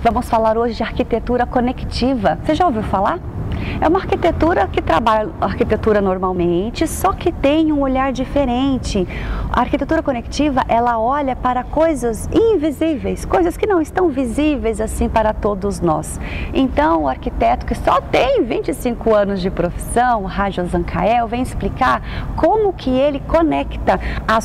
Vamos falar hoje de arquitetura conectiva. Você já ouviu falar? É uma arquitetura que trabalha a arquitetura normalmente, só que tem um olhar diferente. A arquitetura conectiva, ela olha para coisas invisíveis, coisas que não estão visíveis assim para todos nós. Então, o arquiteto que só tem 25 anos de profissão, Raja Zancael, vem explicar como que ele conecta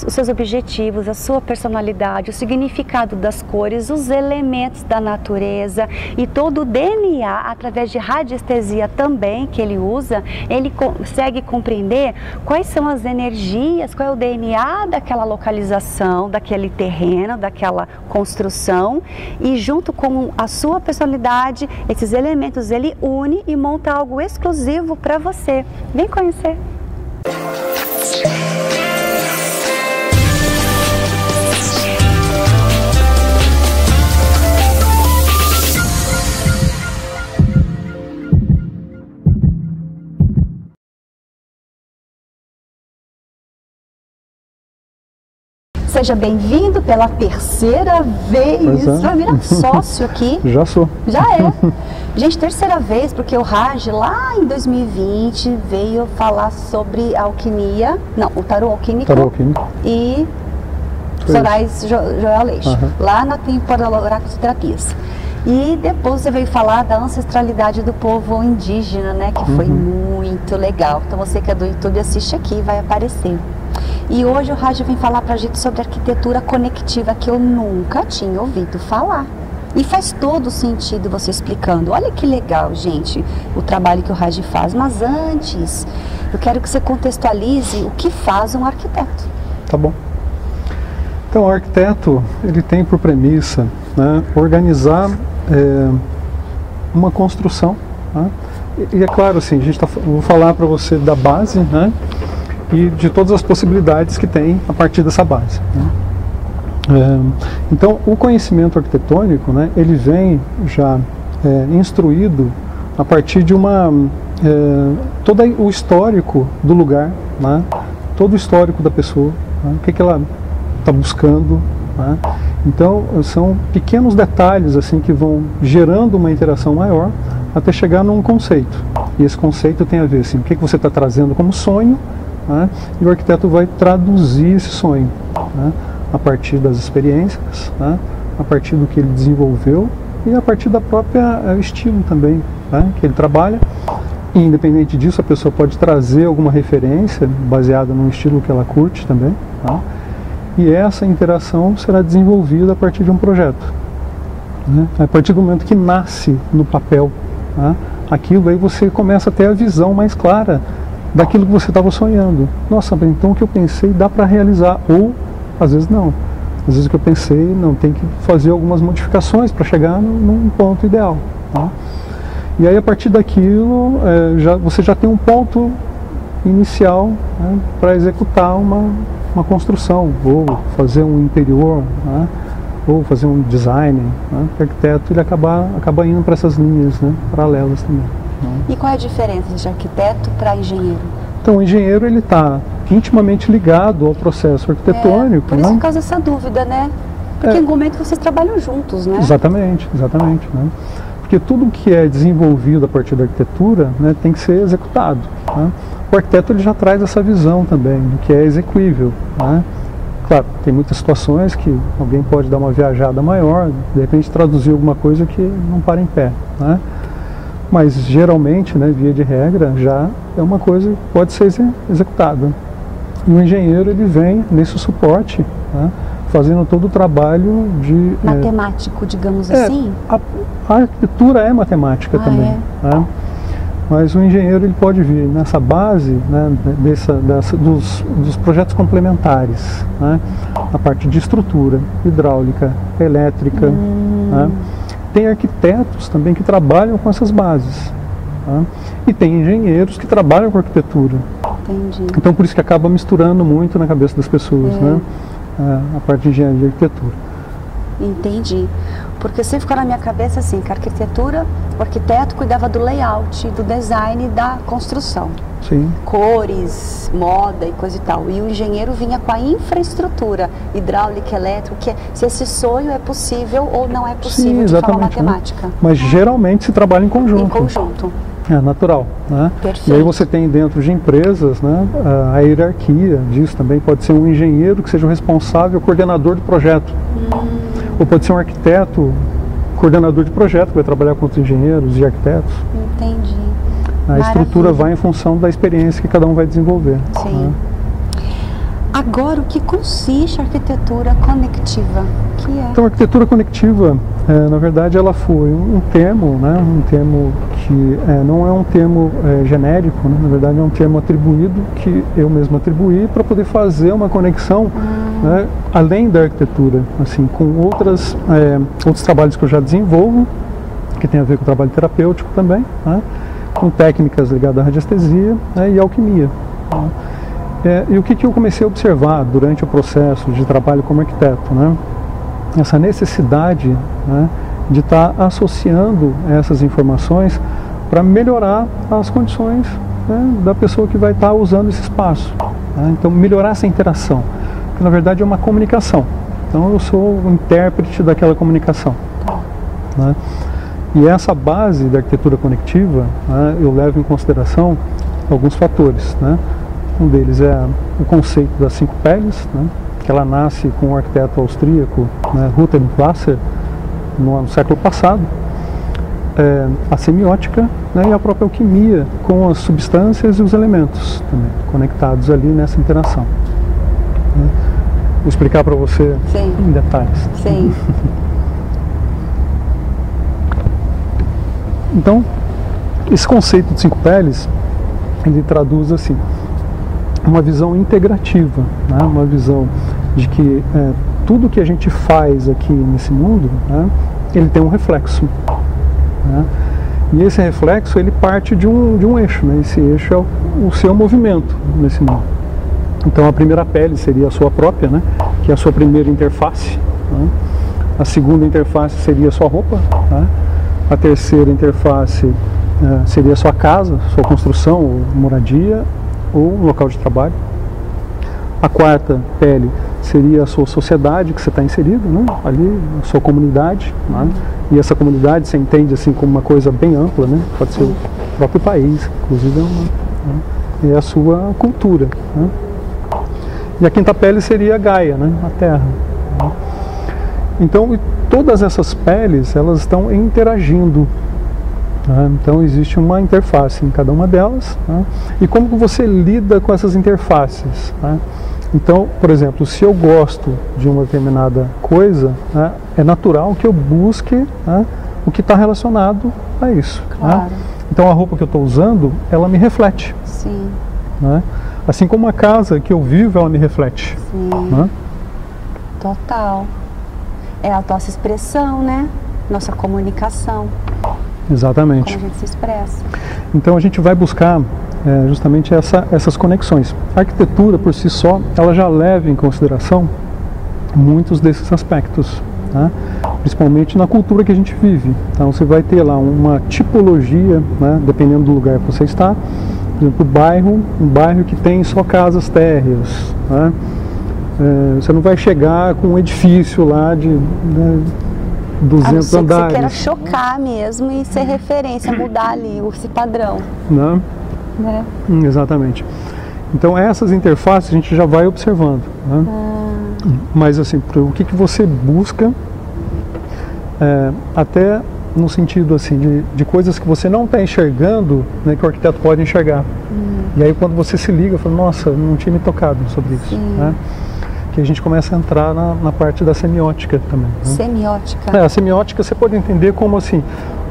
os seus objetivos, a sua personalidade, o significado das cores, os elementos da natureza e todo o DNA através de radiestesia também que ele usa. Ele consegue compreender quais são as energias, qual é o DNA daquela localização, daquele terreno, daquela construção, e junto com a sua personalidade, esses elementos ele une e monta algo exclusivo para você. Vem conhecer! Seja bem-vindo pela terceira vez. Você vai virar sócio aqui. Já sou. Já é. Gente, terceira vez, porque o Raj lá em 2020 veio falar sobre alquimia. Não, o tarô alquímico. Tarô alquímico. E Sorais Joel Aleixo. Lá na temporada Oráculos e Terapias. E depois você veio falar da ancestralidade do povo indígena, né? Que foi muito legal. Então você que é do YouTube, assiste aqui, vai aparecer. E hoje o Raj vem falar pra gente sobre arquitetura conectiva, que eu nunca tinha ouvido falar. E faz todo sentido você explicando. Olha que legal, gente, o trabalho que o Raj faz. Mas antes, eu quero que você contextualize o que faz um arquiteto. Tá bom. Então, o arquiteto, ele tem por premissa, né, organizar uma construção. Né? E é claro, assim, vou falar para você da base, né? E de todas as possibilidades que tem a partir dessa base. Né? Então, o conhecimento arquitetônico, né, ele vem já instruído a partir de todo o histórico do lugar, né, todo o histórico da pessoa, né, o que ela está buscando. Né? Então, são pequenos detalhes assim que vão gerando uma interação maior até chegar num conceito. E esse conceito tem a ver assim, o que você está trazendo como sonho. Né? E o arquiteto vai traduzir esse sonho, né? A partir das experiências, né? A partir do que ele desenvolveu e a partir da própria estilo também, né? Que ele trabalha. E, independente disso, a pessoa pode trazer alguma referência baseada no estilo que ela curte também, tá? E essa interação será desenvolvida a partir de um projeto, né? A partir do momento que nasce no papel, né? Aquilo aí você começa a ter a visão mais clara daquilo que você estava sonhando. Nossa, então o que eu pensei dá para realizar, ou às vezes não. Às vezes o que eu pensei não, tem que fazer algumas modificações para chegar num ponto ideal. Tá? E aí a partir daquilo você já tem um ponto inicial, né, para executar uma construção, ou fazer um interior, né, ou fazer um design. Né? O arquiteto ele acaba indo para essas linhas, né, paralelas também. E qual é a diferença de arquiteto para engenheiro? Então, o engenheiro ele está intimamente ligado ao processo arquitetônico. Por isso que causa essa dúvida, né? Porque em algum momento vocês trabalham juntos, né? Exatamente, exatamente. Né? Porque tudo que é desenvolvido a partir da arquitetura, né, tem que ser executado. Né? O arquiteto ele já traz essa visão também do que é execuível. Né? Claro, tem muitas situações que alguém pode dar uma viajada maior, de repente traduzir alguma coisa que não para em pé. Né? Mas geralmente, né, via de regra, já é uma coisa que pode ser executada. E o engenheiro ele vem nesse suporte, né, fazendo todo o trabalho de... matemático, digamos assim? A arquitetura é matemática também. Né? Mas o engenheiro ele pode vir nessa base, né, dos projetos complementares, né, a parte de estrutura, hidráulica, elétrica. Né? Tem arquitetos também que trabalham com essas bases. Tá? E tem engenheiros que trabalham com arquitetura. Entendi. Então por isso que acaba misturando muito na cabeça das pessoas, né? A parte de engenharia e arquitetura. Entendi. Porque sempre ficou na minha cabeça assim, que a arquitetura O arquiteto cuidava do layout, do design da construção. Sim. Cores, moda e coisa e tal. E o engenheiro vinha com a infraestrutura, hidráulica, elétrica, se esse sonho é possível ou não é possível. Sim, de forma exatamente, matemática. né? Mas geralmente se trabalha em conjunto. Em conjunto. É natural, né? Perfeito. E aí você tem dentro de empresas, né, a hierarquia disso também. Pode ser um engenheiro que seja o responsável, coordenador do projeto. Ou pode ser um arquiteto, coordenador de projeto, que vai trabalhar com outros engenheiros e arquitetos. Entendi. A estrutura vai em função da experiência que cada um vai desenvolver. Sim. Né? Agora, o que consiste a arquitetura conectiva? Que é? Então, a arquitetura conectiva, na verdade, ela foi um termo, né, um termo que não é um termo genérico, né, na verdade é um termo atribuído, que eu mesmo atribuí para poder fazer uma conexão, né, além da arquitetura, assim, com outros trabalhos que eu já desenvolvo, que tem a ver com o trabalho terapêutico também, né, com técnicas ligadas à radiestesia, né, e alquimia. Né. E o que eu comecei a observar durante o processo de trabalho como arquiteto, né? Essa necessidade, né, de estar associando essas informações para melhorar as condições, né, da pessoa que vai estar usando esse espaço. Né? Então, melhorar essa interação, que na verdade é uma comunicação. Então, eu sou o intérprete daquela comunicação. Né? E essa base da arquitetura conectiva, né, eu levo em consideração alguns fatores, né? Um deles é o conceito das 5 peles, né, que ela nasce com o arquiteto austríaco, né, Rutherford no século passado. A semiótica, né, e a própria alquimia, com as substâncias e os elementos também, conectados ali nessa interação. Né. Vou explicar para você Sim. em detalhes. Sim. Então, esse conceito de 5 peles, ele traduz assim: uma visão integrativa, né? Uma visão de que tudo que a gente faz aqui nesse mundo, né, ele tem um reflexo. Né? E esse reflexo, ele parte de um eixo, né? Esse eixo é o seu movimento nesse mundo. Então a primeira pele seria a sua própria, né, que é a sua primeira interface. Né? A segunda interface seria a sua roupa. Né? A terceira interface seria a sua casa, sua construção ou moradia, ou um local de trabalho. A quarta pele seria a sua sociedade que você está inserido, né? Ali, a sua comunidade. Né? E essa comunidade você entende assim como uma coisa bem ampla, né? Pode ser o próprio país, inclusive é a sua cultura. Né? E a quinta pele seria a Gaia, né? A Terra. Né? Então, todas essas peles, elas estão interagindo. Então existe uma interface em cada uma delas, né? E como que você lida com essas interfaces, né? Então, por exemplo, se eu gosto de uma determinada coisa, né, é natural que eu busque, né, o que está relacionado a isso. Claro. Né? Então a roupa que eu estou usando, ela me reflete. Sim. Né? Assim como a casa que eu vivo, ela me reflete. Sim. Né? Total. É a nossa expressão, né? Nossa comunicação. Exatamente. Como a gente se expressa. Então a gente vai buscar justamente essas conexões. A arquitetura por si só, ela já leva em consideração muitos desses aspectos, né? Principalmente na cultura que a gente vive. Então você vai ter lá uma tipologia, né, dependendo do lugar que você está. Por exemplo, um bairro que tem só casas térreas. Né? Você não vai chegar com um edifício lá de 200 andares. Você queira chocar mesmo e ser referência, mudar ali esse padrão. Né? Né? Exatamente. Então essas interfaces a gente já vai observando. Né? Mas assim, o que você busca, até no sentido assim, de coisas que você não está enxergando, né, que o arquiteto pode enxergar. E aí quando você se liga, fala, nossa, não tinha me tocado sobre isso. Né? Que a gente começa a entrar na parte da semiótica também. Né? Semiótica? A semiótica você pode entender como assim,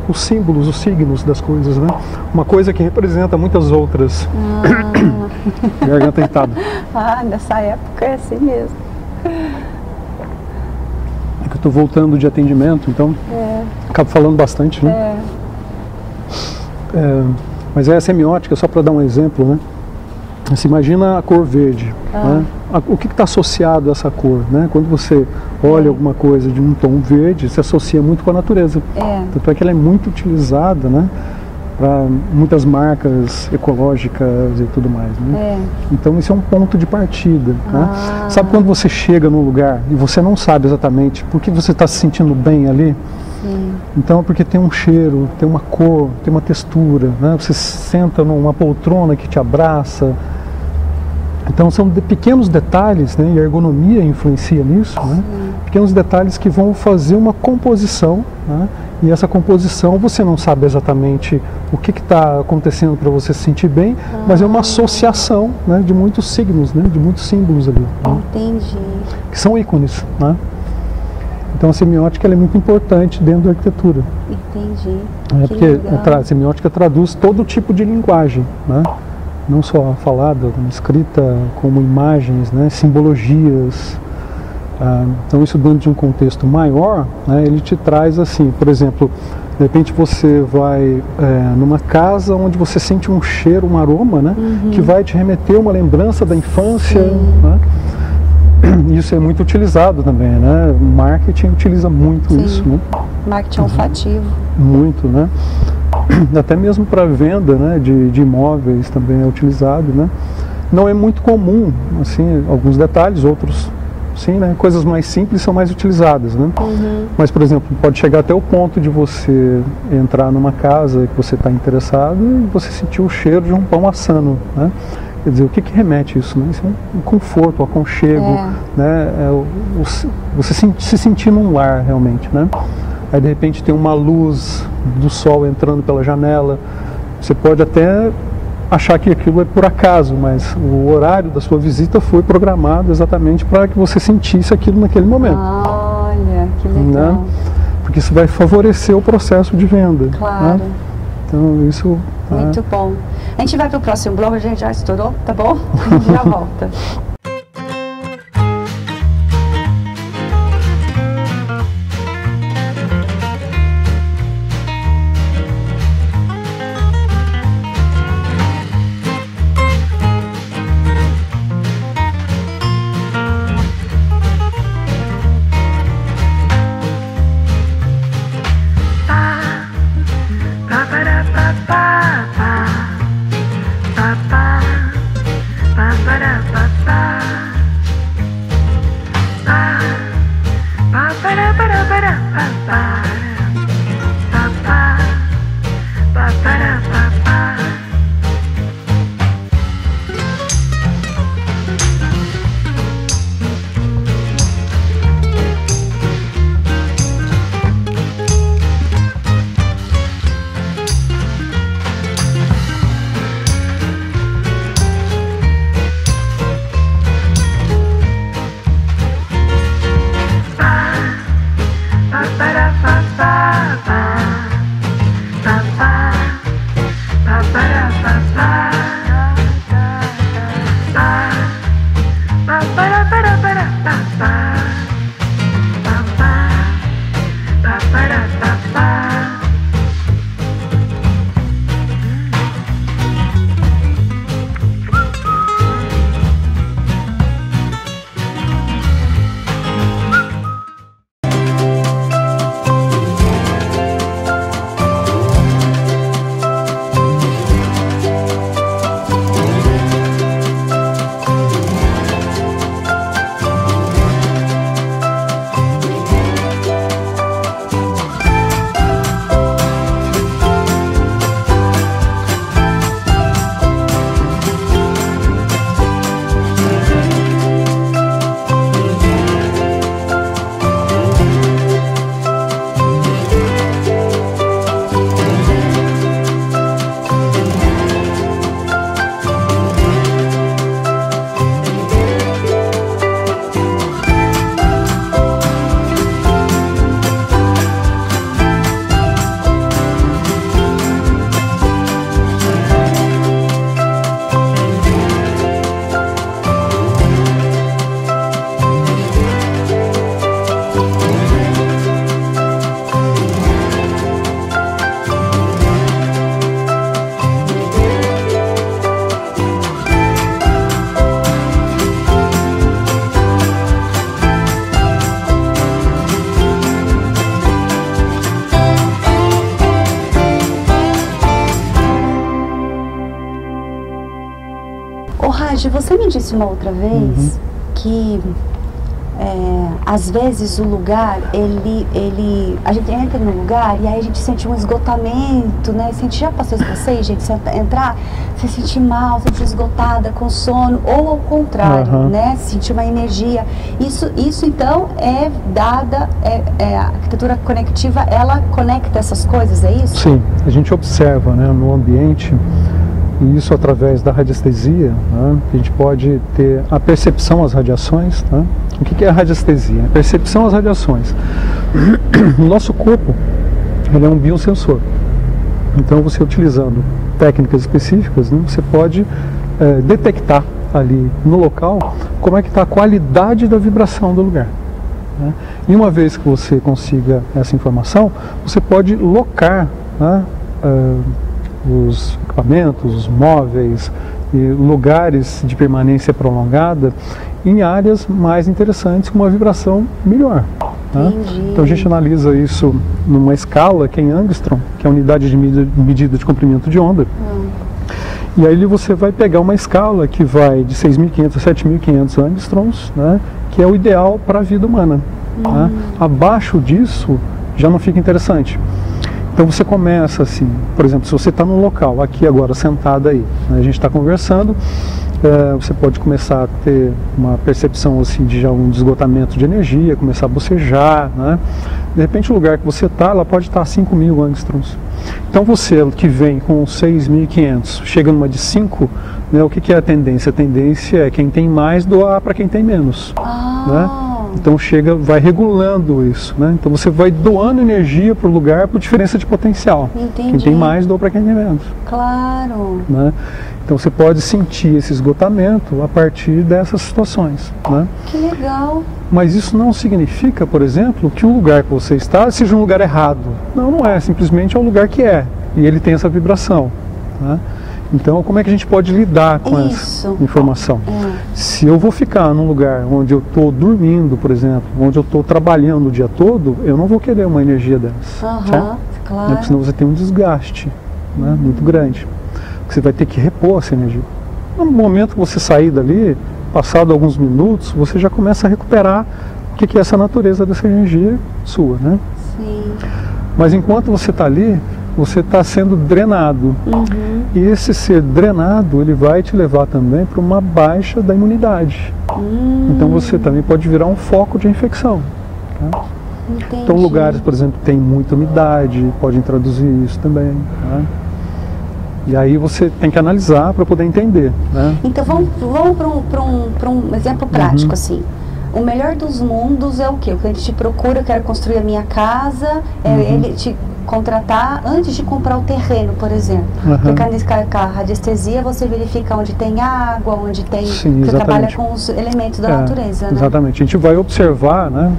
os símbolos, os signos das coisas, né? Uma coisa que representa muitas outras. Garganta irritada. Nessa época é assim mesmo. É que eu estou voltando de atendimento, então acabo falando bastante, né? Mas a semiótica, só para dar um exemplo, né? Você imagina a cor verde, né? o que está associado a essa cor, né? Quando você olha alguma coisa de um tom verde, se associa muito com a natureza. Tanto é que ela é muito utilizada, né, para muitas marcas ecológicas e tudo mais, né? Então esse é um ponto de partida, né? Sabe quando você chega num lugar e você não sabe exatamente por que você está se sentindo bem ali? Então é porque tem um cheiro, tem uma cor, tem uma textura, né? Você senta numa poltrona que te abraça. Então são pequenos detalhes, né? E a ergonomia influencia nisso, né? Pequenos detalhes que vão fazer uma composição, né? E essa composição você não sabe exatamente o que está acontecendo para você se sentir bem, mas é uma associação, né, de muitos signos, né, de muitos símbolos ali. Né? Entendi. Que são ícones, né? Então a semiótica ela é muito importante dentro da arquitetura. Entendi. Porque a semiótica traduz todo tipo de linguagem, né? Não só falada, como escrita, como imagens, né, simbologias. Então isso dentro de um contexto maior, né, ele te traz assim, por exemplo, de repente você vai numa casa onde você sente um cheiro, um aroma, né, que vai te remeter uma lembrança da infância, né? Isso é muito utilizado também, né? O marketing utiliza muito isso, né? Marketing olfativo. Muito, né? Até mesmo para venda, né, de imóveis também é utilizado, né? Não é muito comum, assim, alguns detalhes, outros sim, né? Coisas mais simples são mais utilizadas, né? Mas, por exemplo, pode chegar até o ponto de você entrar numa casa que você está interessado e você sentir o cheiro de um pão assando, né? Quer dizer, o que remete isso, né? Isso é um conforto, um aconchego, né? Você se sentir num lar, realmente, né? Aí, de repente, tem uma luz do sol entrando pela janela. Você pode até achar que aquilo é por acaso, mas o horário da sua visita foi programado exatamente para que você sentisse aquilo naquele momento. Olha, que legal. Né? Porque isso vai favorecer o processo de venda. Claro. Né? Então, isso... Muito bom. A gente vai para o próximo bloco, a gente já estourou, tá bom? A gente já volta. Ba ba ba ba ba ba. Sérgio, você me disse uma outra vez que às vezes o lugar, a gente entra no lugar e aí a gente sente um esgotamento, né? Já passou isso pra vocês, gente? Você entrar, você se sentir mal, se sentir esgotada, com sono, ou ao contrário, né? Sentir uma energia. Isso então é dada, a arquitetura conectiva, ela conecta essas coisas, é isso? Sim, a gente observa, né, no ambiente, e isso através da radiestesia, né, a gente pode ter a percepção às radiações. Tá? O que é a radiestesia? A percepção às radiações. O nosso corpo, ele é um biosensor. Então, você utilizando técnicas específicas, né, você pode detectar ali no local como é que está a qualidade da vibração do lugar. Né? E uma vez que você consiga essa informação, você pode locar, né, os equipamentos, os móveis e lugares de permanência prolongada em áreas mais interessantes com uma vibração melhor. Né? Então a gente analisa isso numa escala que é em angstrom, que é a unidade de medida de comprimento de onda. E aí você vai pegar uma escala que vai de 6.500 a 7.500 angstroms, né, que é o ideal para a vida humana. Né? Abaixo disso já não fica interessante. Então você começa assim, por exemplo, se você está num local, aqui agora, sentado aí, né, a gente está conversando, você pode começar a ter uma percepção assim de já um esgotamento de energia, começar a bocejar, né? De repente o lugar que você está, ela pode estar a 5.000 angstroms. Então você que vem com 6.500, chega numa de 5, né, o que é a tendência? A tendência é quem tem mais doar para quem tem menos. Né? Então vai regulando isso, né? Então você vai doando energia para o lugar por diferença de potencial. Entendi. Quem tem mais doa para quem tem menos. Claro. Né? Então você pode sentir esse esgotamento a partir dessas situações. Né? Que legal. Mas isso não significa, por exemplo, que o lugar que você está seja um lugar errado. Não, não é. Simplesmente é um lugar que é. E ele tem essa vibração. Né? Então, como é que a gente pode lidar com essa informação? Se eu vou ficar num lugar onde eu estou dormindo, por exemplo, onde eu estou trabalhando o dia todo, eu não vou querer uma energia dessa. Claro. Porque senão você tem um desgaste, né, muito grande. Você vai ter que repor essa energia. No momento que você sair dali, passado alguns minutos, você já começa a recuperar o que é essa natureza dessa energia sua. Né? Sim. Mas enquanto você está ali, você está sendo drenado. E esse ser drenado, ele vai te levar também para uma baixa da imunidade. Então você também pode virar um foco de infecção. Tá? Então lugares, por exemplo, que tem muita umidade, pode introduzir isso também. Tá? E aí você tem que analisar para poder entender. Né? Então vamos para um exemplo prático assim. O melhor dos mundos é o quê? O cliente te procura, eu quero construir a minha casa, ele te contratar antes de comprar o terreno, por exemplo. Porque com a radiestesia você verifica onde tem água, onde tem... Sim, você trabalha com os elementos da natureza, né? Exatamente. A gente vai observar, né,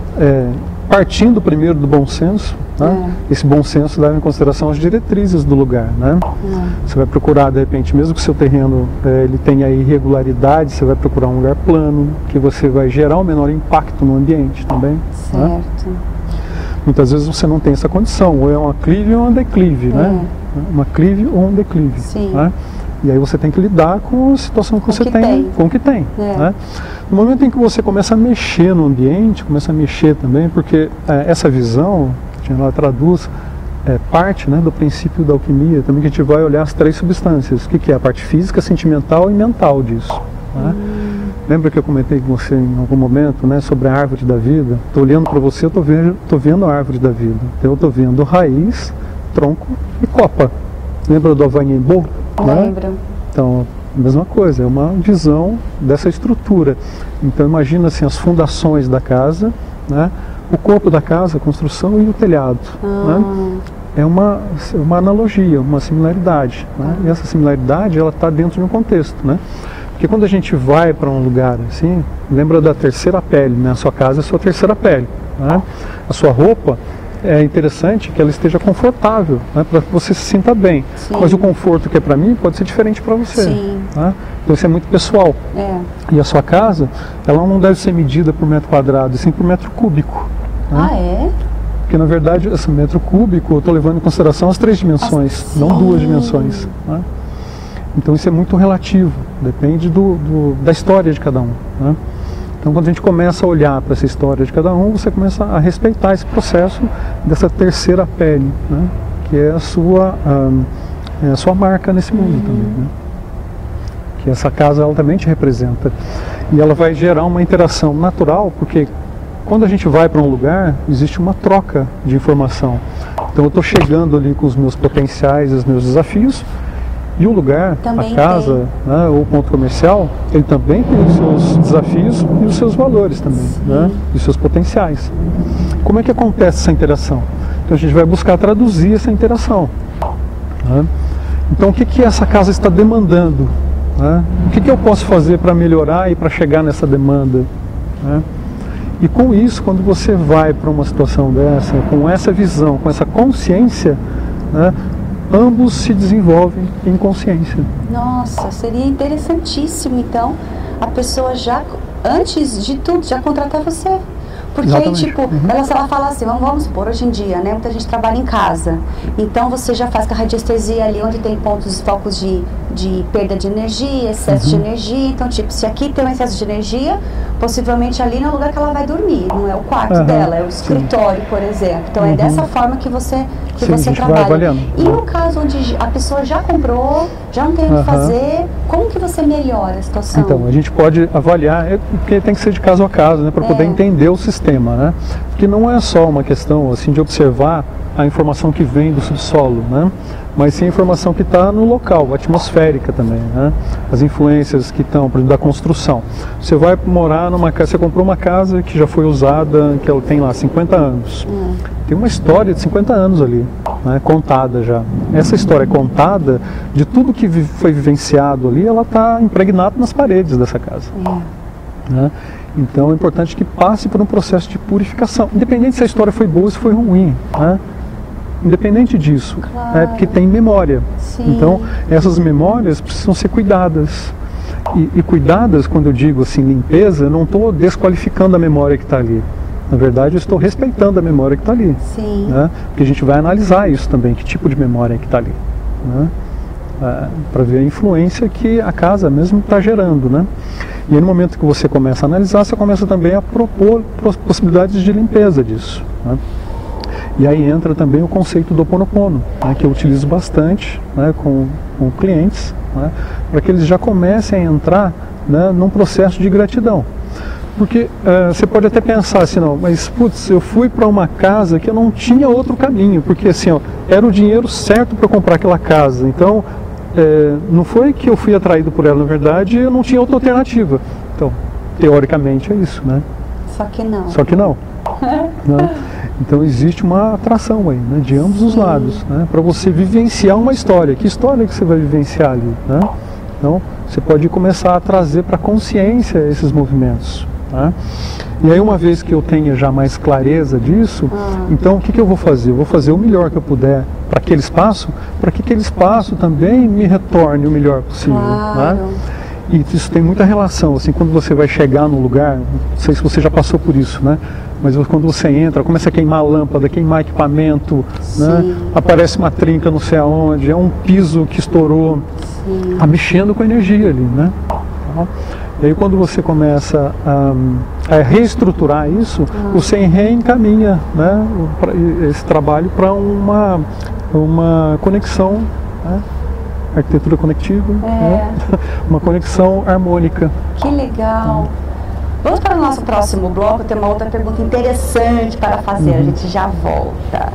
partindo primeiro do bom senso, né? Esse bom senso leva em consideração as diretrizes do lugar, né? Você vai procurar, de repente, mesmo que o seu terreno ele tenha irregularidade, você vai procurar um lugar plano, que você vai gerar um menor impacto no ambiente também. Certo. Né? Muitas vezes você não tem essa condição, ou é uma clive ou uma declive, né? Uma clive ou um declive. Sim. Né? E aí você tem que lidar com a situação que você tem, com o que tem. Né? No momento em que você começa a mexer no ambiente, começa a mexer também, porque essa visão, ela traduz parte, né, do princípio da alquimia, também que a gente vai olhar as 3 substâncias. O que é? A parte física, sentimental e mental disso. Né? Lembra que eu comentei com você em algum momento, né, sobre a árvore da vida? Estou olhando para você, estou vendo a árvore da vida. Então eu estou vendo raiz, tronco e copa. Lembra do Avanhembo? Lembro. Né? Então, a mesma coisa, é uma visão dessa estrutura. Então imagina assim, as fundações da casa, né, o corpo da casa, a construção e o telhado. Né? É uma analogia, uma similaridade. Né? E essa similaridade ela está dentro de um contexto. Né? Porque quando a gente vai para um lugar assim, lembra da terceira pele, né? A sua casa é a sua terceira pele. Né? A sua roupa é interessante que ela esteja confortável, né? Para que você se sinta bem. Sim. Mas o conforto que é para mim pode ser diferente para você. Sim. Né? Então isso é muito pessoal. E a sua casa, ela não deve ser medida por metro quadrado, e sim por metro cúbico. Né? Porque na verdade esse metro cúbico eu estou levando em consideração as 3 dimensões, não 2 dimensões. Né? Então isso é muito relativo, depende da história de cada um, né? Então quando a gente começa a olhar para essa história de cada um, você começa a respeitar esse processo dessa terceira pele, né? Que é a sua marca nesse mundo também, né? Que essa casa ela também te representa. E ela vai gerar uma interação natural, porque quando a gente vai para um lugar, existe uma troca de informação. Então eu estou chegando ali com os meus potenciais, os meus desafios, e o lugar, também a casa, né, ou o ponto comercial, ele também tem os seus desafios e os seus valores também, né, e os seus potenciais. Como é que acontece essa interação? Então a gente vai buscar traduzir essa interação, né? Então o que essa casa está demandando? Né? O que eu posso fazer para melhorar e para chegar nessa demanda? Né? E com isso, quando você vai para uma situação dessa, com essa visão, com essa consciência, né, ambos se desenvolvem em consciência. Nossa, seria interessantíssimo, então, a pessoa já, antes de tudo, já contratar você. Porque Exatamente. aí, tipo, ela fala assim, vamos supor, hoje em dia, né, muita gente trabalha em casa. Então você já faz com a radiestesia ali onde tem focos de perda de energia, excesso de energia. Então, tipo, se aqui tem um excesso de energia, possivelmente ali não é o lugar que ela vai dormir, não é o quarto dela, é o escritório, por exemplo. Então é dessa forma que você trabalha. E no caso onde a pessoa já comprou, já não tem o que fazer, como que você melhora a situação? Então, a gente pode avaliar, porque tem que ser de caso a caso, né, para poder entender o sistema, né? Porque não é só uma questão assim de observar a informação que vem do subsolo, né? Mas sim a informação que está no local, atmosférica também, né? As influências que estão, por exemplo, da construção. Você vai morar numa casa, você comprou uma casa que já foi usada, que ela tem lá 50 anos. Tem uma história de 50 anos ali, né, contada já. Essa história contada, de tudo que foi vivenciado ali, ela está impregnada nas paredes dessa casa. Né? Então é importante que passe por um processo de purificação, independente se a história foi boa ou se foi ruim, né? Independente disso, porque tem memória. Então essas memórias precisam ser cuidadas. E cuidadas, quando eu digo assim, limpeza, eu não estou desqualificando a memória que está ali. Na verdade, eu estou respeitando a memória que está ali. Né? Porque a gente vai analisar isso também, que tipo de memória que está ali. Né? Para ver a influência que a casa mesmo está gerando. Né? E aí, no momento que você começa a analisar, você começa também a propor possibilidades de limpeza disso. Né? E aí entra também o conceito do Ho Oponopono, né, que eu utilizo bastante, né, com clientes, né, para que eles já comecem a entrar, né, num processo de gratidão. Porque você pode até pensar assim, não, mas putz, eu fui para uma casa que eu não tinha outro caminho, porque assim, ó, era o dinheiro certo para comprar aquela casa, então não foi que eu fui atraído por ela, na verdade eu não tinha outra alternativa. Então, teoricamente é isso, né? Só que não. Só que não. Né? Então existe uma atração aí, né, de ambos os lados, né, para você vivenciar uma história. Que história que você vai vivenciar ali? Né? Então você pode começar a trazer para a consciência esses movimentos. Né? E aí, uma vez que eu tenha já mais clareza disso, então o que eu vou fazer? Eu vou fazer o melhor que eu puder para aquele espaço, para que aquele espaço também me retorne o melhor possível. Né? E isso tem muita relação, assim, quando você vai chegar num lugar, não sei se você já passou por isso, né? Mas quando você entra, começa a queimar lâmpada, queimar equipamento, né? Aparece uma trinca não sei aonde, é um piso que estourou, está mexendo com a energia ali, né? E aí quando você começa a reestruturar isso, você reencaminha, né, esse trabalho para uma conexão, né? Arquitetura conectiva, né? Uma conexão harmônica. Que legal! Vamos para o nosso próximo bloco, tem uma outra pergunta interessante para fazer, a gente já volta.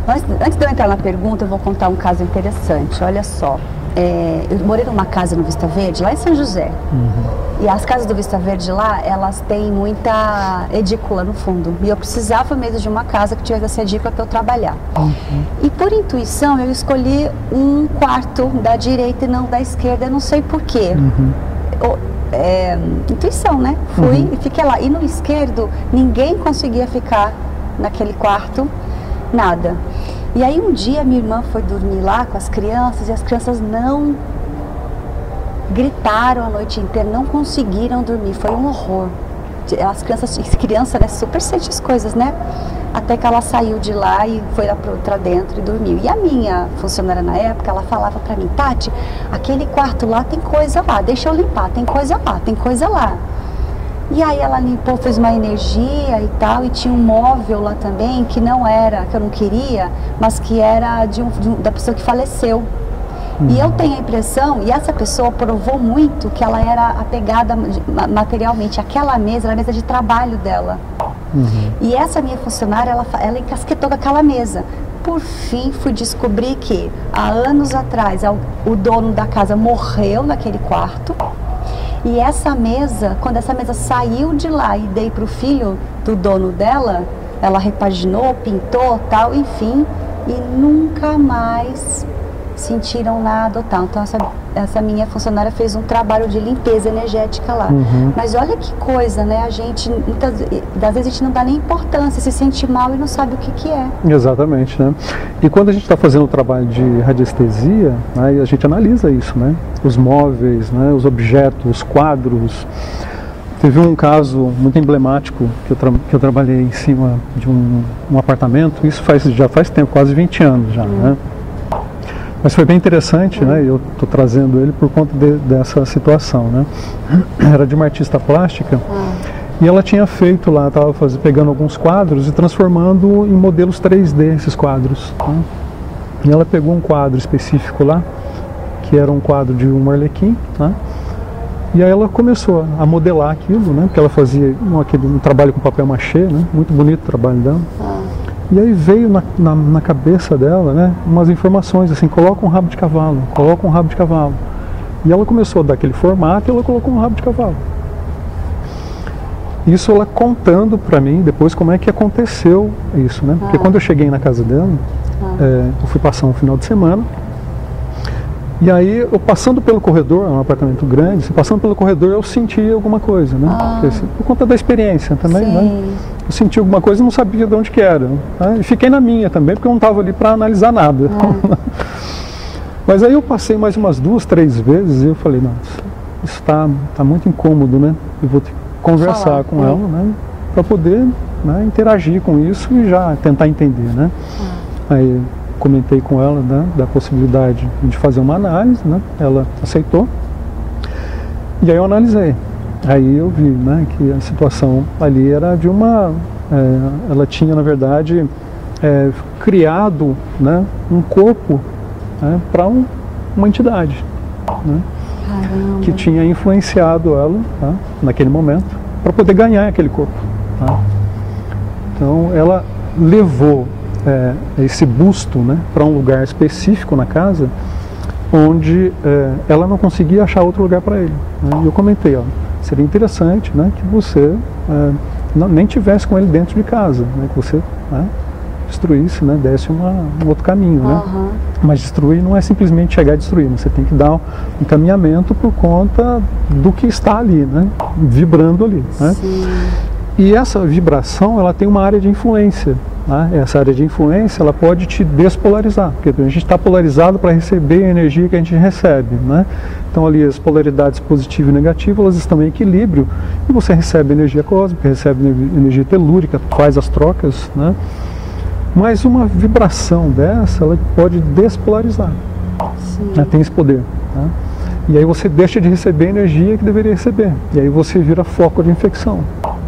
Antes de eu entrar na pergunta, eu vou contar um caso interessante. Olha só, eu morei numa casa no Vista Verde, lá em São José. E as casas do Vista Verde lá, elas têm muita edícula no fundo. E eu precisava mesmo de uma casa que tivesse essa edícula para eu trabalhar. E por intuição, eu escolhi um quarto da direita e não da esquerda, eu não sei porquê. Intuição, né? Fui e fiquei lá. E no esquerdo, ninguém conseguia ficar naquele quarto, nada. E aí um dia minha irmã foi dormir lá com as crianças e as crianças não gritaram a noite inteira, não conseguiram dormir, foi um horror. As crianças né, super sentem as coisas, né? Até que ela saiu de lá e foi lá pra dentro e dormiu. E a minha funcionária na época, ela falava pra mim, Tati, aquele quarto lá tem coisa lá, deixa eu limpar, tem coisa lá, tem coisa lá. E aí ela limpou, fez uma energia e tal, e tinha um móvel lá também, que não era, que eu não queria, mas que era da pessoa que faleceu. E eu tenho a impressão, e essa pessoa provou muito que ela era apegada materialmente. Aquela mesa era a mesa de trabalho dela. E essa minha funcionária, ela encasquetou com aquela mesa. Por fim, fui descobrir que, há anos atrás, o dono da casa morreu naquele quarto. E essa mesa, quando essa mesa saiu de lá e dei para o filho do dono dela, ela repaginou, pintou, tal, enfim, e nunca mais sentiram nada ou tal. Então essa minha funcionária fez um trabalho de limpeza energética lá. Mas olha que coisa, né? A gente, muitas das vezes a gente não dá nem importância, se sente mal e não sabe o que é. Exatamente, né? E quando a gente está fazendo o trabalho de radiestesia, né, a gente analisa isso, né? Os móveis, né, os objetos, os quadros. Teve um caso muito emblemático que eu trabalhei em cima de um apartamento, isso já faz tempo, quase 20 anos já, né? Mas foi bem interessante, né? Eu estou trazendo ele por conta dessa situação, né? Era de uma artista plástica e ela tinha feito lá, estava pegando alguns quadros e transformando em modelos 3D esses quadros, né? E ela pegou um quadro específico lá, que era um quadro de um arlequim, né? E aí ela começou a modelar aquilo, né? Porque ela fazia um trabalho com papel machê, né? Muito bonito o trabalho dela. E aí veio na cabeça dela, né, umas informações assim, coloca um rabo de cavalo, coloca um rabo de cavalo. E ela começou a dar aquele formato e ela colocou um rabo de cavalo. Isso ela contando para mim depois como é que aconteceu isso, né? Porque quando eu cheguei na casa dela, eu fui passar um final de semana, e aí eu passando pelo corredor, é um apartamento grande, passando pelo corredor eu senti alguma coisa, né? Por conta da experiência também, né? Eu senti alguma coisa e não sabia de onde que era, né? E fiquei na minha também, porque eu não estava ali para analisar nada. Mas aí eu passei mais umas 2, 3 vezes e eu falei, nossa, isso está muito incômodo, né? Eu vou ter que conversar com ela, né? Para poder, né, interagir com isso e já tentar entender, né? Aí comentei com ela, né, da possibilidade de fazer uma análise, né? Ela aceitou. E aí eu analisei. Aí eu vi, né, que a situação ali era de ela tinha, na verdade, criado, né, um corpo, né, para uma entidade, né, que tinha influenciado ela, tá, naquele momento, para poder ganhar aquele corpo. Tá. Então ela levou esse busto, né, para um lugar específico na casa, onde ela não conseguia achar outro lugar para ele. Né, e eu comentei, ó, seria interessante, né, que você nem tivesse com ele dentro de casa, né, que você, né, destruísse, né, desse um outro caminho, né? Mas destruir não é simplesmente chegar a destruir, você tem que dar um encaminhamento por conta do que está ali, né, vibrando ali, né? E essa vibração, ela tem uma área de influência, né? Essa área de influência, ela pode te despolarizar, porque a gente está polarizado para receber a energia que a gente recebe, né? Então ali as polaridades positiva e negativa, elas estão em equilíbrio, e você recebe energia cósmica, recebe energia telúrica, faz as trocas, né? Mas uma vibração dessa, ela pode despolarizar, né? Tem esse poder, né? E aí você deixa de receber a energia que deveria receber, e aí você vira foco de infecção,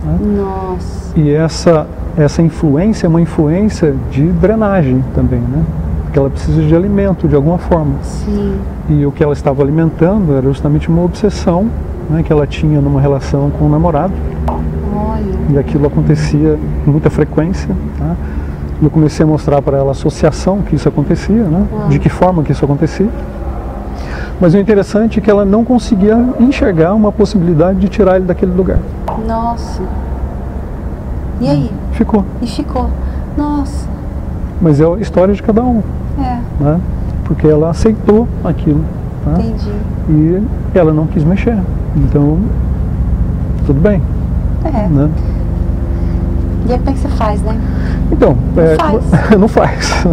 né? Nossa. E essa influência é uma influência de drenagem também, né? Porque ela precisa de alimento de alguma forma. Sim. E o que ela estava alimentando era justamente uma obsessão, né, que ela tinha numa relação com o namorado. Olha. E aquilo acontecia com muita frequência, tá? Eu comecei a mostrar para ela a associação que isso acontecia, né? De que forma que isso acontecia. Mas o interessante é que ela não conseguia enxergar uma possibilidade de tirar ele daquele lugar. Nossa. E aí? Ficou. E ficou. Nossa. Mas é a história de cada um. É. Né? Porque ela aceitou aquilo. Né? Entendi. E ela não quis mexer. Então, tudo bem. É. Né? E aí como é que você faz, né? Então, faz. não faz.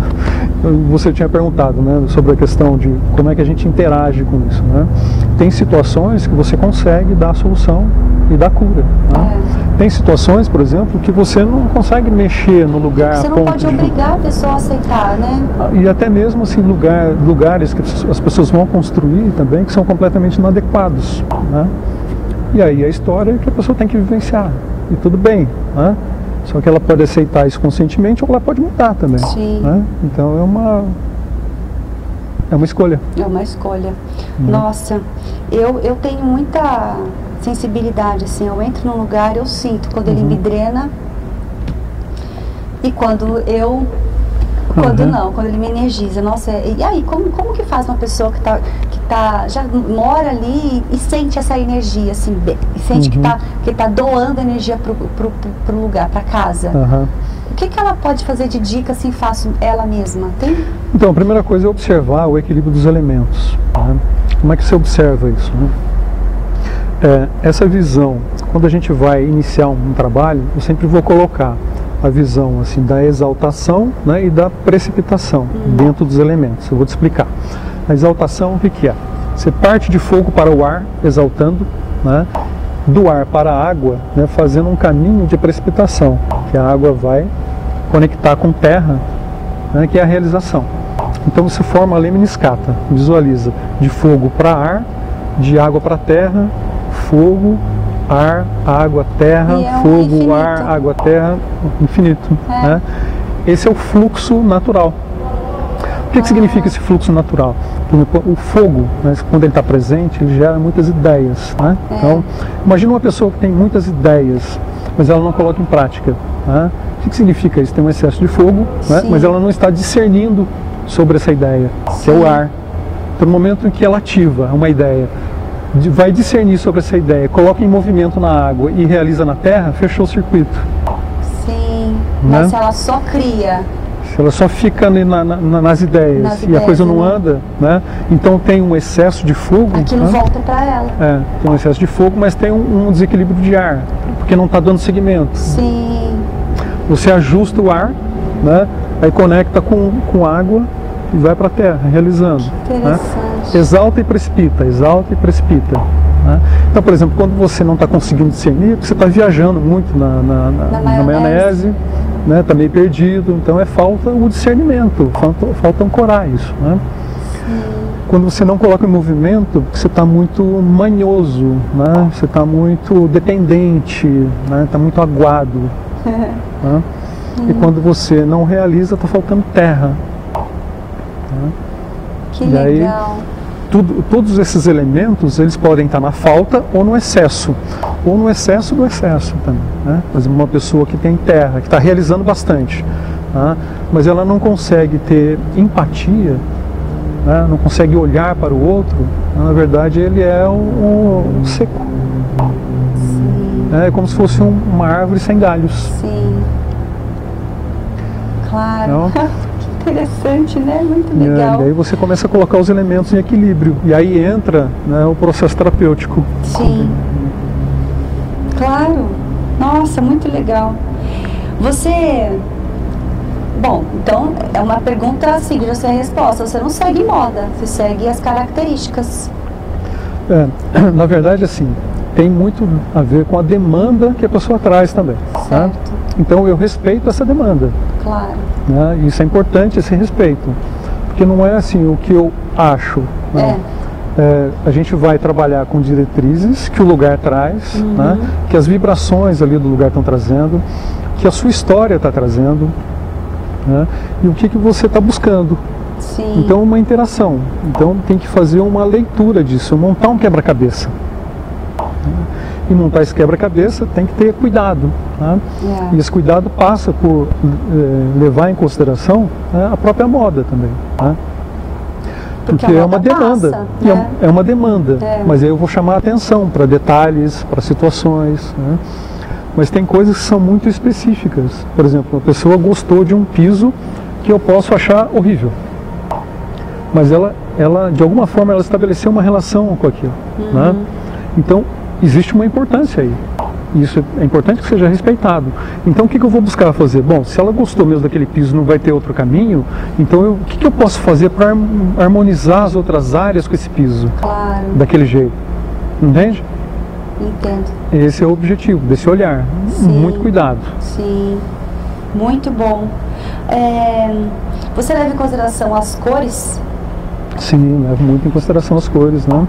Você tinha perguntado, né, sobre a questão de como é que a gente interage com isso, né? Tem situações que você consegue dar a solução e dar cura, né? Tem situações, por exemplo, que você não consegue mexer no lugar. Você não pode obrigar a pessoa a aceitar, né? E até mesmo assim, lugares que as pessoas vão construir também que são completamente inadequados, né? E aí a história é que a pessoa tem que vivenciar. E tudo bem, né? Só que ela pode aceitar isso conscientemente ou ela pode mudar também. Sim. Né? Então é uma escolha. É uma escolha. Nossa, eu tenho muita sensibilidade, assim, eu entro num lugar, eu sinto quando ele me drena e quando quando ele me energiza. Nossa, e aí, como que faz uma pessoa que já mora ali e sente essa energia, assim, e sente que tá doando energia pro lugar, pra casa? O que ela pode fazer de dica, assim, fácil, ela mesma? Tem? Então, a primeira coisa é observar o equilíbrio dos elementos. Né? Como é que você observa isso? Né? Essa visão, quando a gente vai iniciar um trabalho, eu sempre vou colocar a visão assim, da exaltação, né, e da precipitação dentro dos elementos. Eu vou te explicar. A exaltação, o que é? Você parte de fogo para o ar, exaltando, né, do ar para a água, né, fazendo um caminho de precipitação, que a água vai conectar com terra, né, que é a realização. Então você forma a lemniscata, visualiza, de fogo para ar, de água para terra, fogo, ar, água, terra, fogo, infinito. Ar, água, terra, infinito. Né? Esse é o fluxo natural. O que significa esse fluxo natural? O fogo, né, quando ele está presente, ele gera muitas ideias. Né? Então, imagina uma pessoa que tem muitas ideias, mas ela não coloca em prática. Né? O que significa isso? Tem um excesso de fogo, né, mas ela não está discernindo sobre essa ideia, que é o ar. Então, no momento em que ela ativa uma ideia, vai discernir sobre essa ideia, coloca em movimento na água e realiza na terra, fechou o circuito. Sim, né? Mas se ela só cria... Se ela só fica ali nas ideias e a coisa não anda, né? Então tem um excesso de fogo. Aquilo volta para ela. Tem um excesso de fogo, mas tem um desequilíbrio de ar, porque não está dando segmento. Sim. Você ajusta o ar, né? Aí conecta com água e vai para a terra, realizando. Interessante. Né? Exalta e precipita, exalta e precipita. Né? Então, por exemplo, quando você não está conseguindo discernir, você está viajando muito na maionese, né? Está meio perdido, então falta o discernimento, falta ancorar isso. Né? Quando você não coloca em movimento, você está muito manhoso, né? Você está muito dependente, né? Está muito aguado. Né? E quando você não realiza, está faltando terra. Né? Que legal. Todos esses elementos, eles podem estar na falta ou no excesso do excesso também, né? Por exemplo, uma pessoa que tem terra, que está realizando bastante, né? Mas ela não consegue ter empatia, né? Não consegue olhar para o outro, na verdade ele é um seco. Sim. É como se fosse uma árvore sem galhos. Sim. Claro. Então, interessante, né? Muito legal. E aí você começa a colocar os elementos em equilíbrio. E aí entra, né, o processo terapêutico. Sim. Claro. Nossa, muito legal. Você... Bom, então é uma pergunta assim, já sei a resposta. Você não segue moda, você segue as características. Na verdade, assim, tem muito a ver com a demanda que a pessoa traz também. Certo. Tá? Então eu respeito essa demanda. Claro. Né? Isso é importante, esse respeito. Porque não é assim o que eu acho. Né? A gente vai trabalhar com diretrizes que o lugar traz, né? Que as vibrações ali do lugar estão trazendo, que a sua história está trazendo, né? E o que você está buscando. Sim. Então uma interação. Então tem que fazer uma leitura disso, montar um quebra-cabeça. E montar esse quebra-cabeça tem que ter cuidado. Né? E esse cuidado passa por levar em consideração a própria moda também. Né? Porque é uma demanda, passa, né? É uma demanda, mas aí eu vou chamar a atenção para detalhes, para situações. Né? Mas tem coisas que são muito específicas. Por exemplo, uma pessoa gostou de um piso que eu posso achar horrível, mas ela de alguma forma ela estabeleceu uma relação com aquilo. Né? Então existe uma importância aí. Isso é importante que seja respeitado. Então o que eu vou buscar fazer? Bom, se ela gostou mesmo daquele piso, não vai ter outro caminho, então o que eu posso fazer para harmonizar as outras áreas com esse piso? Claro. Daquele jeito. Entende? Entendo. Esse é o objetivo desse olhar. Sim. Muito cuidado. Sim. Muito bom. Você leva em consideração as cores? Sim, levo muito em consideração as cores, né?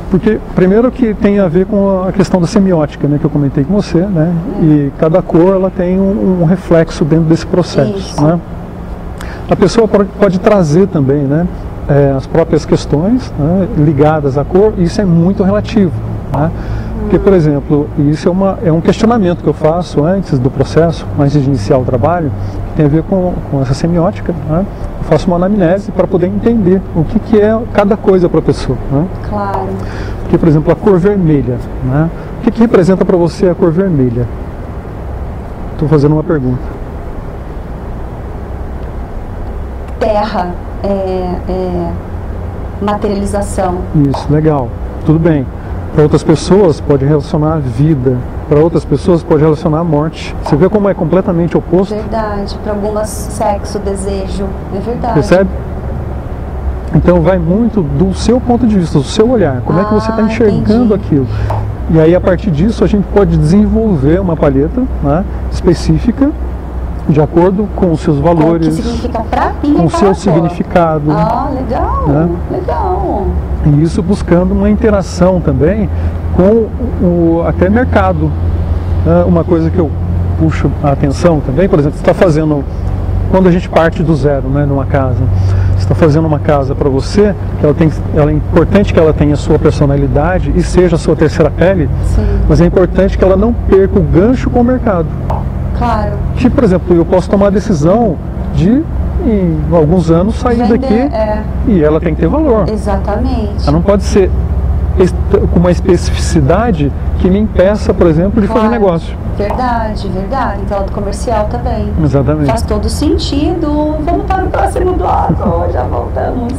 Porque, primeiro que tem a ver com a questão da semiótica, né, que eu comentei com você, né? E cada cor, ela tem um reflexo dentro desse processo, né? A pessoa pode trazer também, né, as próprias questões, né, ligadas à cor, e isso é muito relativo, né? Porque, por exemplo, isso é um questionamento que eu faço antes do processo, antes de iniciar o trabalho, que tem a ver com essa semiótica, né? Eu faço uma anamnese para poder entender o que é cada coisa para a pessoa. Né? Claro. Porque, por exemplo, a cor vermelha. Né? O que representa para você a cor vermelha? Estou fazendo uma pergunta. Terra, materialização. Isso, legal. Tudo bem. Para outras pessoas pode relacionar vida, para outras pessoas pode relacionar a morte. Você vê como é completamente oposto? Verdade. Para algumas, sexo, desejo. É verdade. Percebe? Então vai muito do seu ponto de vista, do seu olhar. Como é que você está enxergando aquilo? E aí a partir disso a gente pode desenvolver uma palheta, né, específica, de acordo com os seus valores, o que significa pra mim, com o seu significado. Ah, legal, né? Legal. E isso buscando uma interação também com o até mercado. Uma coisa que eu puxo a atenção também, por exemplo, você está fazendo, quando a gente parte do zero, né, numa casa, você está fazendo uma casa para você, que ela é importante que ela tenha a sua personalidade e seja a sua terceira pele, Sim. Mas é importante que ela não perca o gancho com o mercado. Claro. Tipo, por exemplo, eu posso tomar a decisão de, em alguns anos, sair daqui e ela tem que ter valor. Exatamente. Ela não pode ser com uma especificidade que me impeça, por exemplo, de fazer negócio. Verdade, verdade. Então, do comercial também. Exatamente. Faz todo sentido. Vamos para o próximo bloco. Já voltamos.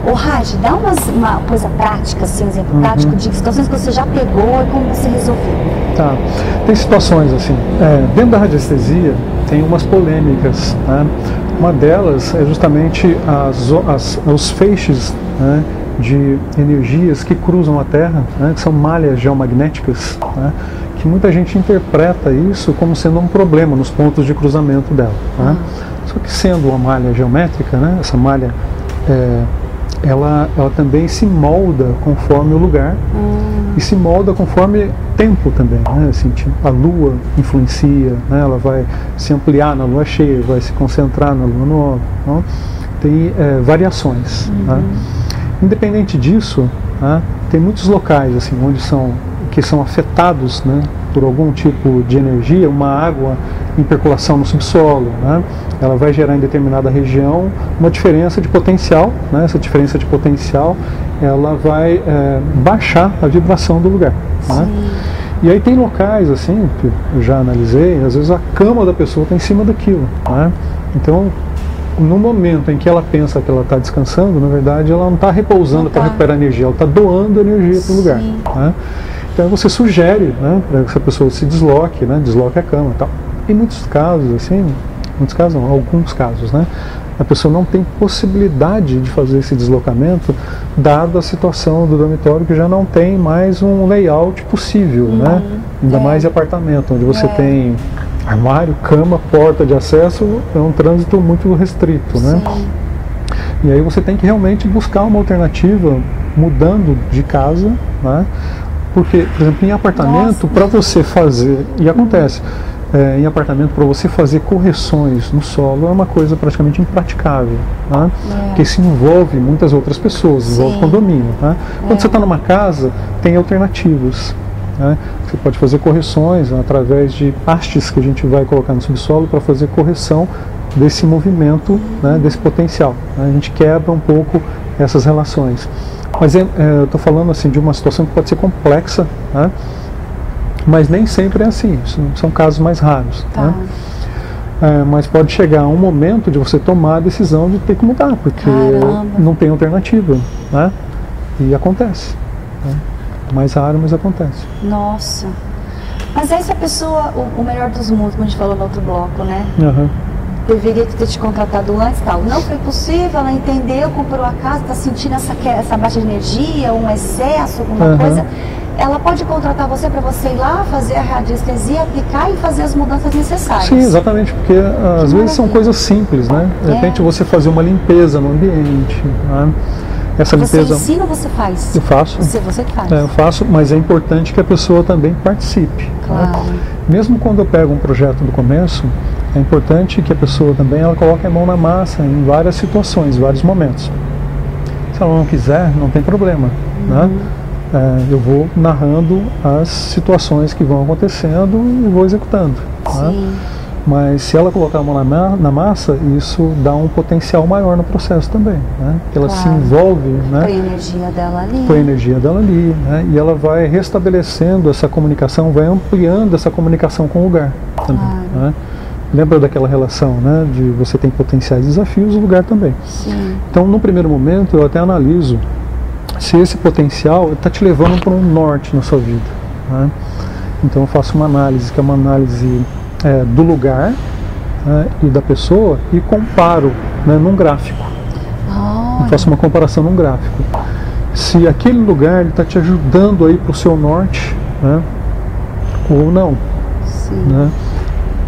Ô Raj, dá uma coisa prática, assim, um exemplo prático de situações que você já pegou e como você resolveu. Tá. Tem situações assim, dentro da radiestesia tem umas polêmicas, né? Uma delas é justamente os feixes, né, de energias que cruzam a Terra, né, que são malhas geomagnéticas, né, que muita gente interpreta isso como sendo um problema nos pontos de cruzamento dela. Né? Só que sendo uma malha geométrica, né, essa malha ela também se molda conforme o lugar e se molda conforme tempo também, né? Assim, a Lua influencia, né? Ela vai se ampliar na Lua cheia, vai se concentrar na Lua nova, né? Tem variações. Né? Independente disso, né? Tem muitos locais assim, onde que são afetados, né, por algum tipo de energia, uma água em percolação no subsolo, né, ela vai gerar em determinada região uma diferença de potencial, né, essa diferença de potencial ela vai baixar a vibração do lugar. Né? E aí tem locais assim, que eu já analisei, às vezes a cama da pessoa está em cima daquilo. Né? Então, no momento em que ela pensa que ela está descansando, na verdade ela não está repousando para recuperar energia, ela está doando energia para o lugar. Né? Então você sugere, né, para que essa pessoa se desloque, né, desloque a cama e tal. Em muitos casos, assim, alguns casos, né, a pessoa não tem possibilidade de fazer esse deslocamento, dada a situação do dormitório que já não tem mais um layout possível, né? Ainda mais em apartamento, onde você tem armário, cama, porta de acesso, é um trânsito muito restrito, né? E aí você tem que realmente buscar uma alternativa, mudando de casa, né? Porque, por exemplo, em apartamento, para você fazer, e acontece, em apartamento, para você fazer correções no solo é uma coisa praticamente impraticável, né? Porque isso envolve muitas outras pessoas, envolve condomínio. Né? Quando você está numa casa, tem alternativas. Né? Você pode fazer correções através de hastes que a gente vai colocar no subsolo para fazer correção desse movimento, né, desse potencial. Né? A gente quebra um pouco essas relações. Mas eu estou falando assim, de uma situação que pode ser complexa, né? Mas nem sempre é assim, são casos mais raros. Né? Mas pode chegar um momento de você tomar a decisão de ter que mudar, porque não tem alternativa. Né? E acontece. Né? Mais raro, mas acontece. Nossa. Mas aí se a pessoa, o melhor dos mundos, como a gente falou no outro bloco, né? Deveria ter te contratado antes, tal. Não foi possível, ela entendeu, comprou a casa, está sentindo essa baixa de energia, um excesso, alguma coisa. Ela pode contratar você para você ir lá, fazer a radiestesia, aplicar e fazer as mudanças necessárias. Sim, exatamente, porque às vezes são coisas simples, né? De repente você fazer uma limpeza no ambiente, né? Essa limpeza... Você ensina ou você faz? Eu faço. Você que faz? Eu faço, mas é importante que a pessoa também participe. Claro. Né? Mesmo quando eu pego um projeto do começo, é importante que a pessoa também ela coloque a mão na massa em várias situações, vários momentos. Se ela não quiser, não tem problema. Né? Eu vou narrando as situações que vão acontecendo e vou executando. Né? Mas se ela colocar a mão na massa, isso dá um potencial maior no processo também. Né? Porque ela se envolve. Né? Põe a energia dela ali. Põe a energia dela ali. Né? E ela vai restabelecendo essa comunicação, vai ampliando essa comunicação com o lugar também. Né? Lembra daquela relação, né? De você tem potenciais desafios, o lugar também. Então, no primeiro momento, eu até analiso se esse potencial está te levando para um norte na sua vida. Né? Então eu faço uma análise, que é uma análise do lugar, né, e da pessoa, e comparo, né, num gráfico. Eu faço uma comparação num gráfico. Se aquele lugar está te ajudando aí para o seu norte, né, ou não. Né?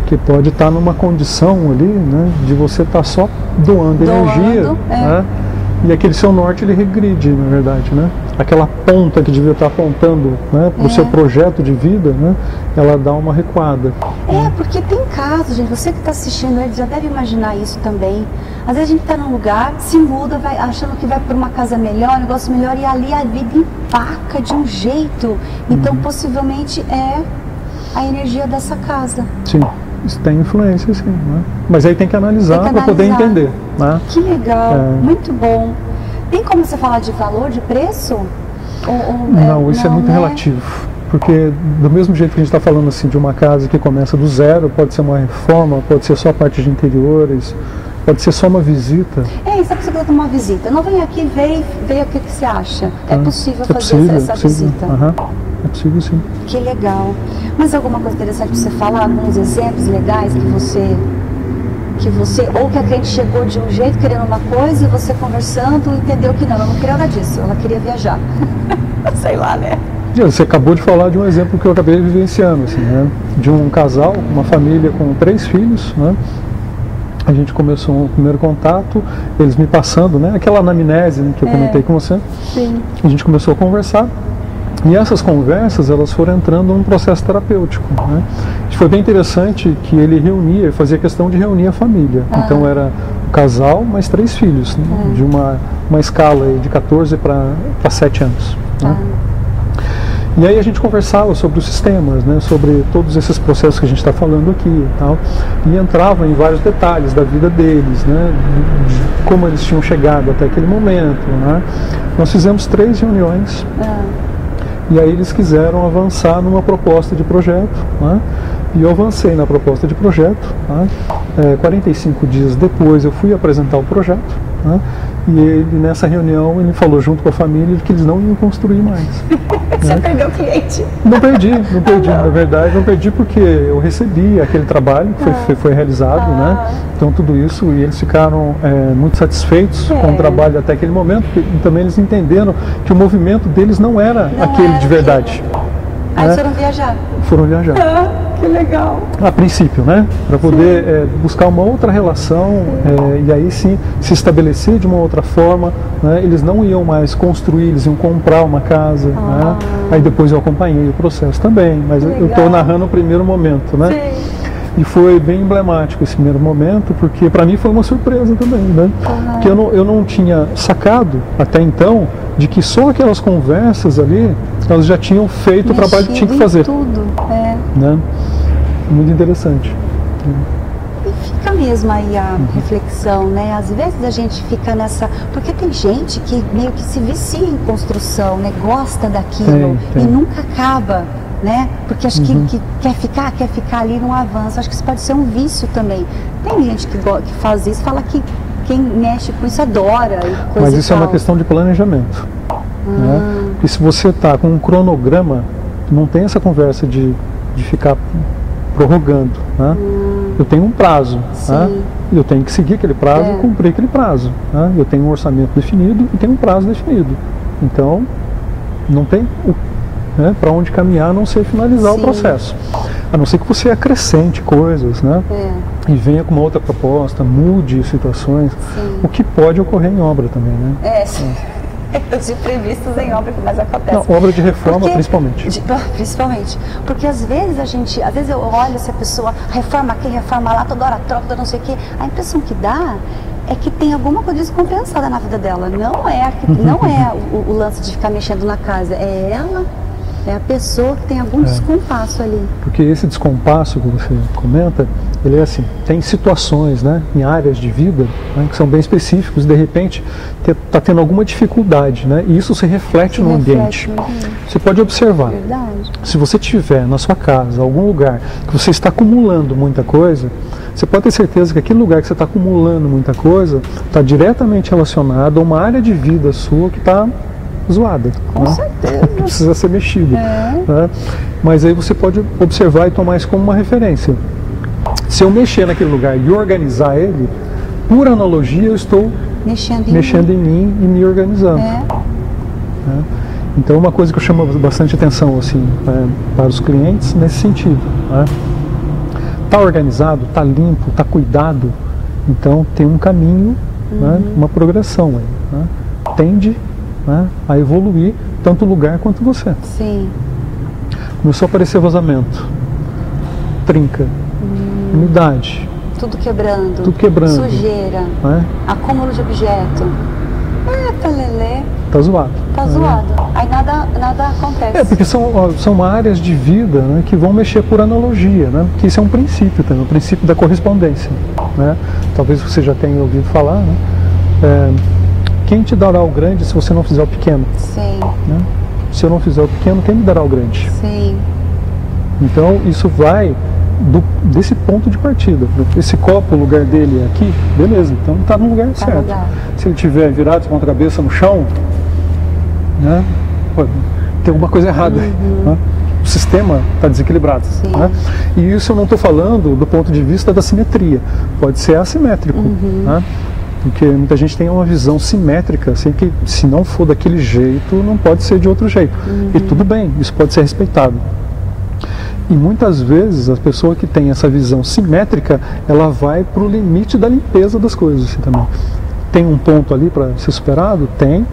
Que pode estar numa condição ali, né, de você estar só doando energia, né? E aquele seu norte ele regride, na verdade, né? Aquela ponta que devia estar apontando, né, para o seu projeto de vida, né, ela dá uma recuada. Porque tem casos, gente, você que está assistindo ele já deve imaginar isso também. Às vezes a gente está num lugar, se muda, vai achando que vai para uma casa melhor, um negócio melhor, e ali a vida empaca de um jeito. Então possivelmente é a energia dessa casa. Sim. Isso tem influência, sim. Né? Mas aí tem que analisar para poder entender. Né? Que legal, muito bom. Tem como você falar de valor, de preço? Não, isso é muito relativo. Porque do mesmo jeito que a gente está falando assim, de uma casa que começa do zero, pode ser uma reforma, pode ser só a parte de interiores, pode ser só uma visita. Isso é possível ter uma visita. Não vem aqui, vê o que você acha. É possível fazer essa visita. É possível, sim. Que legal. Mas alguma coisa interessante para você falar? Alguns exemplos legais que você ou que a cliente chegou de um jeito querendo uma coisa e você conversando entendeu que não, ela não queria nada disso, ela queria viajar. Sei lá, né? Você acabou de falar de um exemplo que eu acabei vivenciando, assim, né? De um casal, uma família com 3 filhos, né? A gente começou o primeiro contato, eles me passando, né? Aquela anamnese, né, que eu comentei com você. Sim. A gente começou a conversar. E essas conversas, elas foram entrando num processo terapêutico. Né? Foi bem interessante que ele fazia questão de reunir a família. Então era o casal mais 3 filhos, né? De uma escala de 14 para 7 anos. Né? E aí a gente conversava sobre os sistemas, né, sobre todos esses processos que a gente está falando aqui e tal, e entrava em vários detalhes da vida deles, né, de como eles tinham chegado até aquele momento, né. Nós fizemos 3 reuniões. E aí eles quiseram avançar numa proposta de projeto, né? E eu avancei na proposta de projeto, né? 45 dias depois eu fui apresentar o projeto, né? E ele, nessa reunião, ele falou junto com a família que eles não iam construir mais. Você né? perdeu o cliente? Não perdi, na verdade não perdi porque eu recebi aquele trabalho que foi realizado, né? Então tudo isso, e eles ficaram muito satisfeitos com o trabalho até aquele momento, e também eles entenderam que o movimento deles não era aquele de verdade. Aí eles foram viajar? Foram viajar. Que legal. A princípio, né? Para poder buscar uma outra relação e aí sim se estabelecer de uma outra forma, né? Eles não iam mais construir, eles iam comprar uma casa, né? Aí depois eu acompanhei o processo também, mas eu estou narrando o primeiro momento, né? Sim. E foi bem emblemático esse primeiro momento, porque para mim foi uma surpresa também, né? Porque eu não tinha sacado até então de que só aquelas conversas ali, elas já tinham feito o trabalho que tinha que fazer. Tudo, né? Muito interessante. E fica mesmo aí a reflexão, né? Às vezes a gente fica nessa... Porque tem gente que meio que se vicia em construção, né? Gosta daquilo tem. E nunca acaba, né? Porque acho que quer ficar ali, não avança. Acho que isso pode ser um vício também. Tem gente que faz isso, fala que quem mexe com isso adora. E coisa Mas isso é uma questão de planejamento. Né? Porque se você está com um cronograma, não tem essa conversa de ficar prorrogando. Né? Eu tenho um prazo. Né? Eu tenho que seguir aquele prazo e cumprir aquele prazo. Né? Eu tenho um orçamento definido e tenho um prazo definido. Então, não tem para onde caminhar a não ser finalizar o processo. A não ser que você acrescente coisas, né? E venha com uma outra proposta, mude situações, o que pode ocorrer em obra também, né? Os imprevistos em obra que mais acontecem. Não, obra de reforma principalmente. Principalmente. Porque às vezes eu olho se a pessoa reforma aqui, reforma lá, toda hora troca, não sei o quê. A impressão que dá é que tem alguma coisa descompensada na vida dela. Não é o lance de ficar mexendo na casa, é ela. É a pessoa que tem algum descompasso ali. Porque esse descompasso que você comenta, ele é assim, tem situações, né, em áreas de vida, né, que são bem específicos, de repente está tendo alguma dificuldade, né, e isso se reflete no ambiente. Você pode observar, se você tiver na sua casa, algum lugar que você está acumulando muita coisa, você pode ter certeza que aquele lugar que você está acumulando muita coisa está diretamente relacionado a uma área de vida sua que está zoada. Com certeza. Precisa ser mexido. Né? Mas aí você pode observar e tomar isso como uma referência. Se eu mexer naquele lugar e organizar ele, por analogia eu estou mexendo em mim e me organizando. Né? Então uma coisa que eu chamo bastante atenção assim, para os clientes nesse sentido. Está organizado, está limpo, está cuidado, então tem um caminho, né, uma progressão aí. Né? Tende a evoluir tanto o lugar quanto você. Começou a aparecer vazamento, trinca, umidade. Tudo quebrando. Sujeira. Acúmulo de objeto. Lelê. Tá zoado. Tá zoado. Aí nada acontece. Porque são áreas de vida, né, que vão mexer por analogia, né? Que isso é um princípio também, o princípio da correspondência. Né? Talvez você já tenha ouvido falar, né? Quem te dará o grande se você não fizer o pequeno? Né? Se eu não fizer o pequeno, quem me dará o grande? Então, isso vai desse ponto de partida. Esse copo, o lugar dele é aqui, beleza, então está no lugar certo. Se ele estiver virado de ponta cabeça no chão, né, tem alguma coisa errada. Né? O sistema está desequilibrado. Né? E isso eu não estou falando do ponto de vista da simetria. Pode ser assimétrico. Né? Porque muita gente tem uma visão simétrica, assim, que se não for daquele jeito, não pode ser de outro jeito. E tudo bem, isso pode ser respeitado. E muitas vezes a pessoa que tem essa visão simétrica, ela vai para o limite da limpeza das coisas assim, também. Tem um ponto ali para ser superado? Tem,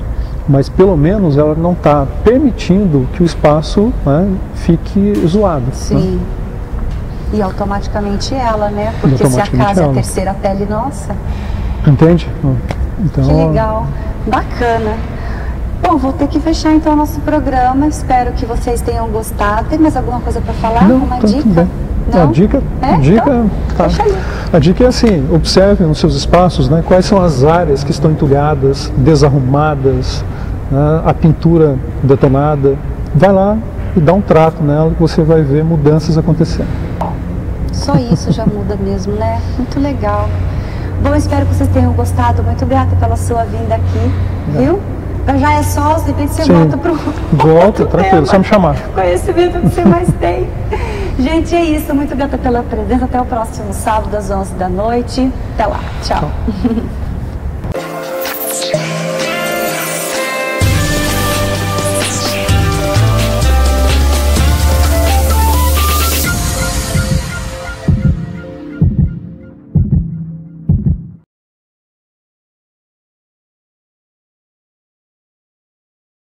mas pelo menos ela não está permitindo que o espaço, né, fique zoado. Né? E automaticamente ela, né? Porque se a casa é a terceira pele, nossa... Entende? Então, que legal, bacana. Bom, vou ter que fechar então o nosso programa. Espero que vocês tenham gostado. Tem mais alguma coisa para falar? Não, uma tá dica? tudo bem. Não? A dica, Então, tá. deixa ali. A dica é assim, observe nos seus espaços, né, quais são as áreas que estão entulhadas, desarrumadas, né, a pintura detonada. Vai lá e dá um trato nela que você vai ver mudanças acontecendo. Só isso já muda mesmo, né? Muito legal. Bom, espero que vocês tenham gostado. Muito grata pela sua vinda aqui, viu? Já é só, de repente você volta pro Volta, tranquilo, só me chamar. Conhecimento que você mais tem. Gente, é isso. Muito grata pela presença. Até o próximo sábado, às 11 da noite. Até lá. Tchau.